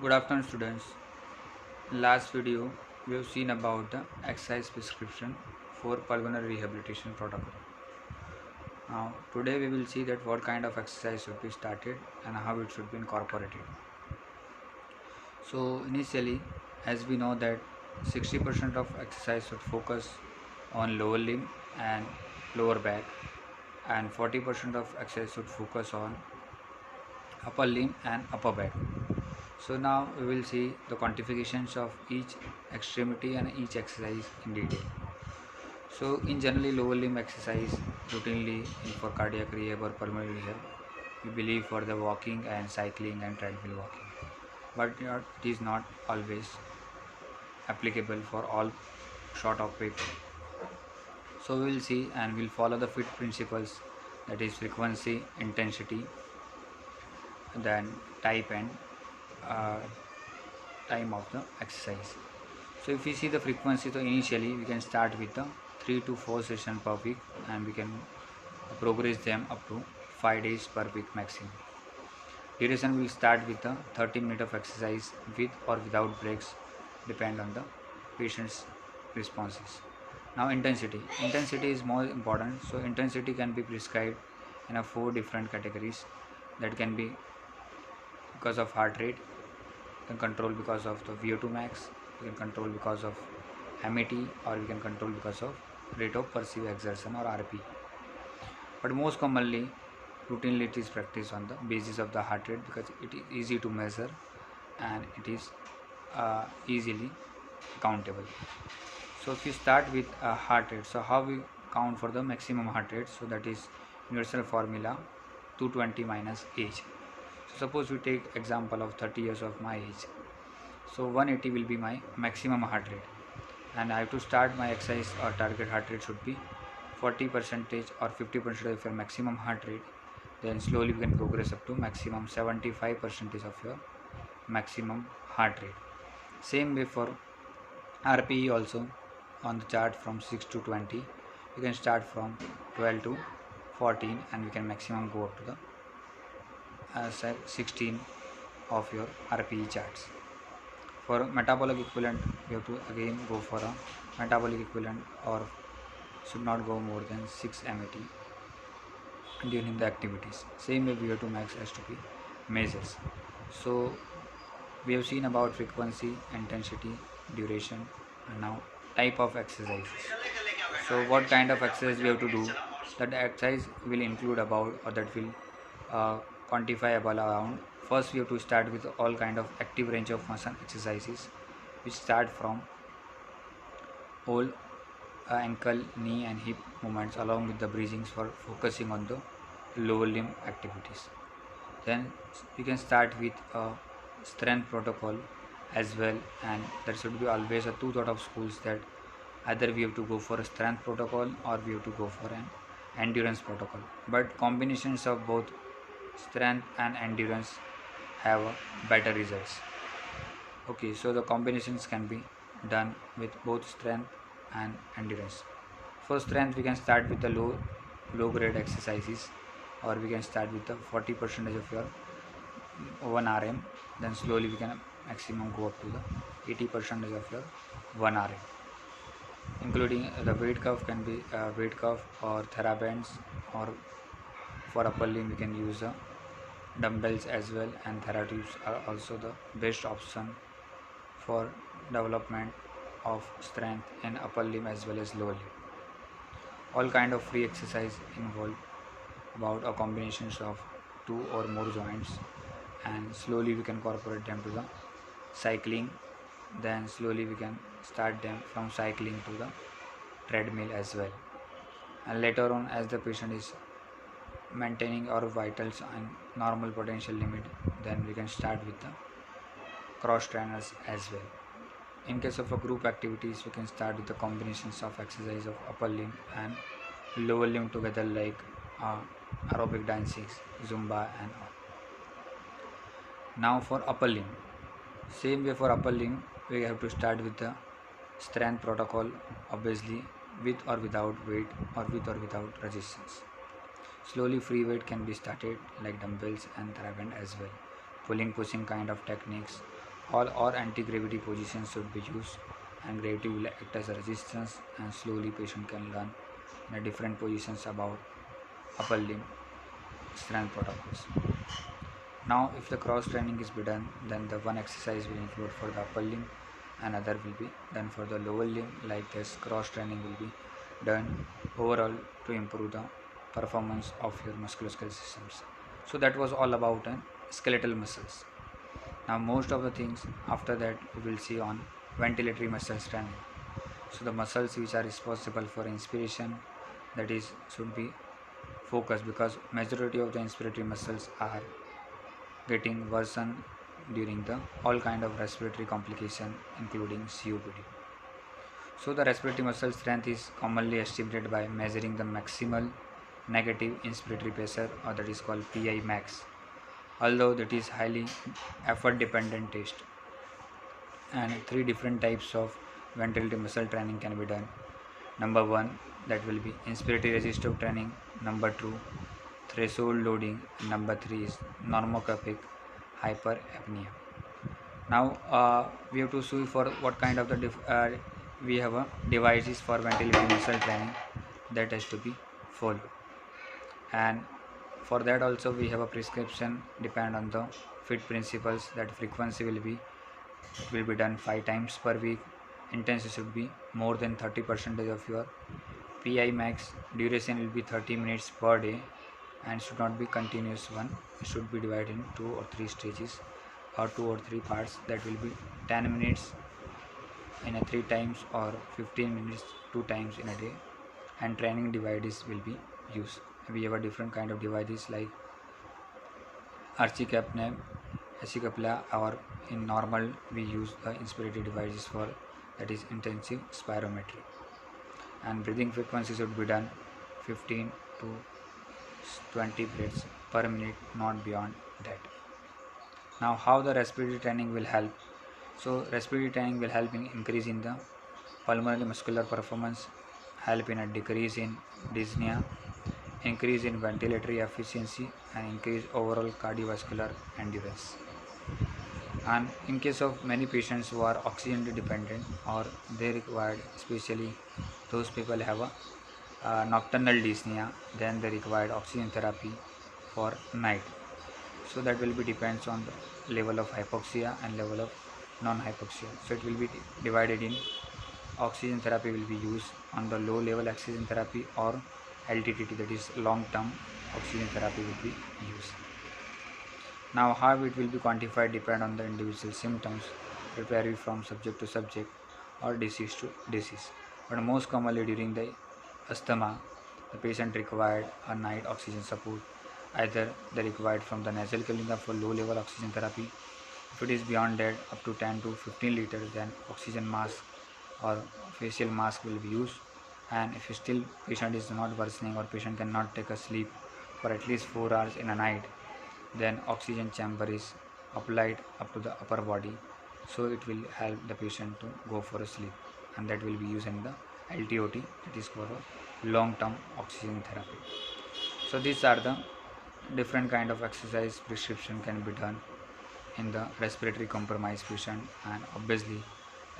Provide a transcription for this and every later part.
Good afternoon, students. Last video we have seen about the exercise prescription for pulmonary rehabilitation protocol. Now today we will see that what kind of exercise should be started and how it should be incorporated. So initially, as we know that 60% of exercise should focus on lower limb and lower back, and 40% of exercise should focus on upper limb and upper back. So now we will see the quantifications of each extremity and each exercise in detail. So in generally lower limb exercise routinely for cardiac rehab or pulmonary rehab, we believe for the walking and cycling and treadmill walking, but it is not always applicable for all sort of people. So we will see and we'll follow the FIT principles, that is frequency, intensity, then type and uh, time of the exercise. So if we see the frequency, so initially we can start with the 3 to 4 sessions per week, and we can progress them up to 5 days per week maximum. Duration will start with the 30 minutes of exercise with or without breaks, depend on the patient's responses. Now intensity is more important. So intensity can be prescribed in a 4 different categories, that can be because of heart rate, you can control because of the VO2 max, you can control because of MET, or we can control because of rate of perceived exertion or RP. But most commonly, routinely it is practiced on the basis of the heart rate because it is easy to measure and it is easily countable. So if you start with a heart rate, so how we count for the maximum heart rate? So that is universal formula 220 minus age. So suppose we take example of 30 years of my age. So 180 will be my maximum heart rate, and I have to start my exercise or target heart rate should be 40% or 50% of your maximum heart rate. Then slowly we can progress up to maximum 75% of your maximum heart rate. Same way for RPE also, on the chart from 6 to 20, you can start from 12 to 14 and we can maximum go up to the 16 of your RPE charts. For metabolic equivalent, you have to again go for a metabolic equivalent, or should not go more than 6 MET during the activities. Same way VO2 max has to be measures. So we have seen about frequency, intensity, duration, and now type of exercises. So what kind of exercise we have to do? That exercise will include about, or that will uh, quantify about around. First we have to start with all kind of active range of motion exercises, which start from all ankle, knee and hip movements along with the breathings for focusing on the lower limb activities. Then you can start with a strength protocol as well, and there should be always a two thought of schools, that either we have to go for a strength protocol or we have to go for an endurance protocol, but combinations of both strength and endurance have better results. Okay, so the combinations can be done with both strength and endurance. For strength we can start with the low grade exercises, or we can start with the 40% of your 1 RM, then slowly we can maximum go up to the 80% of your 1 RM, including the weight curve can be weight curve or therabands, or for upper limb we can use dumbbells as well, and theratives are also the best option for development of strength in upper limb as well as lower limb. All kind of free exercise involve about a combinations of two or more joints, and slowly we can incorporate them to the cycling. Then slowly we can start them from cycling to the treadmill as well, and later on as the patient is maintaining our vitals and normal potential limit, then we can start with the cross trainers as well. In case of a group activities, we can start with the combinations of exercise of upper limb and lower limb together, like aerobic dancing, Zumba and all. Now for upper limb, same way for upper limb, we have to start with the strength protocol, obviously with or without weight, or with or without resistance. Slowly free weight can be started like dumbbells and theraband as well, pulling pushing kind of techniques, All or anti-gravity positions should be used, and gravity will act as a resistance, and slowly patient can learn in a different positions about upper limb strength protocols. Now, if the cross training is be done, then the one exercise will include for the upper limb, and other will be done for the lower limb. Like this, cross training will be done overall to improve the performance of your musculoskeletal systems. So that was all about skeletal muscles. Now, most of the things after that we will see on ventilatory muscles training. So the muscles which are responsible for inspiration, that is should be focused, because majority of the inspiratory muscles are getting worsened during the all kind of respiratory complication including COPD. So the respiratory muscle strength is commonly estimated by measuring the maximal negative inspiratory pressure, or that is called PI max, although that is highly effort dependent test. And three different types of ventilatory muscle training can be done. Number one, that will be inspiratory resistive training. Number two, threshold loading. Number three is normocapic hyperapnea. Now we have to see for what kind of we have a devices for ventilatory muscle training that has to be followed, and for that also we have a prescription depend on the fit principles, that frequency will be done 5 times per week. Intensity should be more than 30% of your PI max. Duration will be 30 minutes per day and should not be continuous one. It should be divided in 2 or 3 stages or 2 or 3 parts. That will be 10 minutes in a 3 times or 15 minutes 2 times in a day. And training devices will be used. We have a different kind of devices like archicapnia, acicapla, or in normal we use the inspiratory devices for, that is intensive spirometry. And breathing frequency should be done 15 to 20 breaths per minute, not beyond that. Now how the respiratory training will help? So respiratory training will help in increase in the pulmonary muscular performance, help in a decrease in dyspnea, increase in ventilatory efficiency, and increase overall cardiovascular endurance. And in case of many patients who are oxygen dependent, or they required, especially those people have a nocturnal dyspnea, then they required oxygen therapy for night. So that will be depends on the level of hypoxia and level of non-hypoxia. So it will be divided in oxygen therapy will be used on the low level oxygen therapy, or LTTT, that is long term oxygen therapy will be used. Now how it will be quantified depend on the individual symptoms. It vary from subject to subject or disease to disease. But most commonly during the asthma, the patient required a night oxygen support. Either they required from the nasal cannula for low level oxygen therapy. If it is beyond that, up to 10 to 15 liters, then oxygen mask or facial mask will be used. And if still patient is not worsening, or patient cannot take a sleep for at least 4 hours in a night, then oxygen chamber is applied up to the upper body, so it will help the patient to go for a sleep, and that will be used in the LTOT, that is for a long term oxygen therapy. So these are the different kind of exercise prescription can be done in the respiratory compromised patient. And obviously,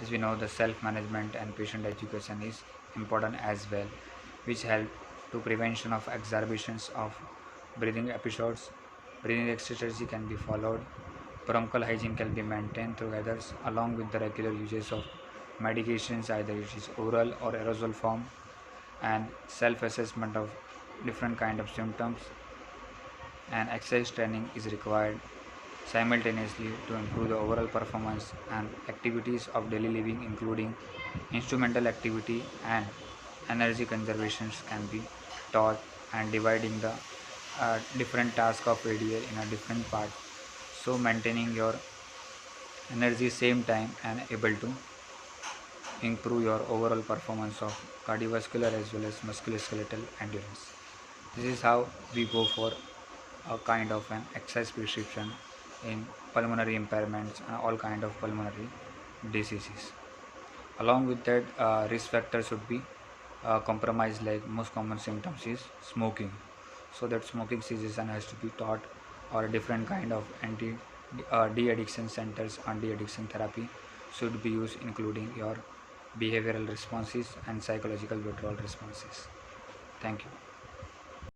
as we know, the self management and patient education is important as well, which help to prevention of exacerbations of breathing episodes. Breathing exercise can be followed. Bronchial hygiene can be maintained through others, along with the regular uses of medications, either it is oral or aerosol form, and self-assessment of different kind of symptoms. And exercise training is required simultaneously to improve the overall performance. And activities of daily living, including instrumental activity and energy conservations, can be taught, and dividing the different task of ADL in a different part, so maintaining your energy same time and able to improve your overall performance of cardiovascular as well as musculoskeletal endurance. This is how we go for a kind of an exercise prescription in pulmonary impairments and all kind of pulmonary diseases. Along with that, risk factors should be compromised. Like most common symptoms is smoking, so that smoking cessation has to be taught, or a different kind of anti de-addiction centers and de-addiction therapy should be used, including your behavioral responses and psychological withdrawal responses. Thank you.